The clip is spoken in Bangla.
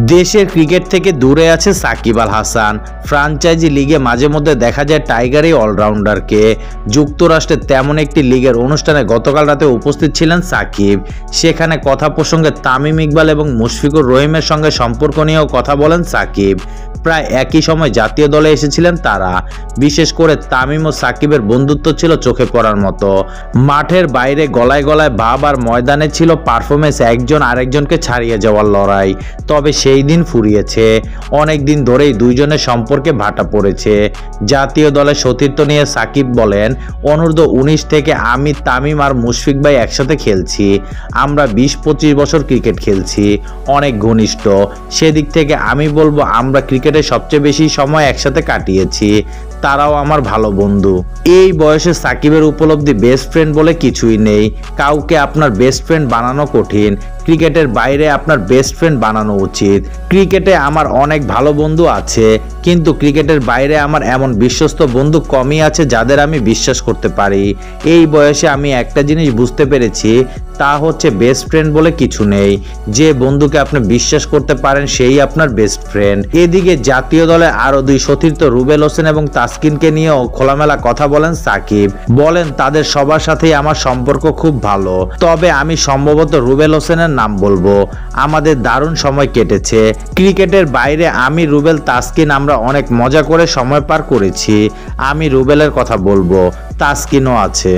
দেশের ক্রিকেট থেকে দূরে আছে সাকিব আল হাসান। ফ্রাঞ্চাইজি লিগে মাঝে মধ্যে দেখা যায় টাইগারই অলরাউন্ডারকে। যুক্তরাষ্ট্রের তেমন একটি লিগের অনুষ্ঠানে গতকাল রাতে উপস্থিত ছিলেন সাকিব। সেখানে কথা প্রসঙ্গে তামিম ইকবাল এবং মুশফিকুর রহিমের সঙ্গে সম্পর্ক নিয়েও কথা বলেন সাকিব। প্রায় একই সময় জাতীয় দলে এসেছিলেন তারা। বিশেষ করে তামিম ও সাকিবের বন্ধুত্ব ছিল চোখে পড়ার মতো। মাঠের বাইরে গলায় গলায় ভাব আর ময়দানে ছিল পারফরমেন্স, একজন আরেকজনকে ছাড়িয়ে যাওয়ার লড়াই। তবে সেই দিন ফুরিয়েছে। অনেক দিন ধরেই দুইজনের সম্পর্কে ভাটা পড়েছে। জাতীয় দলের সতীর্থ নিয়ে সাকিব বলেন, অনূর্ধ্ব-19 থেকে আমি, তামিম আর মুশফিক ভাই একসাথে খেলছি। আমরা 20-25 বছর ক্রিকেট খেলছি, অনেক ঘনিষ্ঠ। সেদিক থেকে আমি বলবো আমরা ক্রিকেটে সবচেয়ে বেশি সময় একসাথে কাটিয়েছি। তারাও আমার ভালো বন্ধু। এই বয়সে সাকিবের উপলব্ধি বেস্ট ফ্রেন্ড বলে কিছুই নেই। কাউকে আপনার বেস্ট ফ্রেন্ড বানানো কঠিন, ক্রিকেটের বাইরে আপনার বেস্ট ফ্রেন্ড বানানো উচিত। ক্রিকেটে আমার অনেক ভালো বন্ধু আছে, কিন্তু ক্রিকেটের বাইরে আমার এমন বিশ্বস্ত বন্ধু কমই আছে যাদের আমি বিশ্বাস করতে পারি। এই বয়সে আমি একটা জিনিস বুঝতে পেরেছি, তা হচ্ছে বেস্ট ফ্রেন্ড বলে কিছু নেই। যে বন্ধুকে আপনি বিশ্বাস করতে পারেন সেই আপনার বেস্ট ফ্রেন্ড। এদিকে জাতীয় দলে আরো দুই সতীর্থ রুবেল হোসেন এবং তাসকিনকে নিয়েও খোলামেলা কথা বলেন সাকিব। বলেন, তাদের সবার সাথেই আমার সম্পর্ক খুব ভালো, তবে আমি সম্ভবত রুবেল হোসেনের নাম বলবো। আমাদের দারুণ সময় কেটেছে ক্রিকেটের বাইরে। আমি, রুবেল, তাসকিন আমরা অনেক মজা করে সময় পার করেছি। আমি রুবেলের কথা বলবো, তাসকিনও আছে।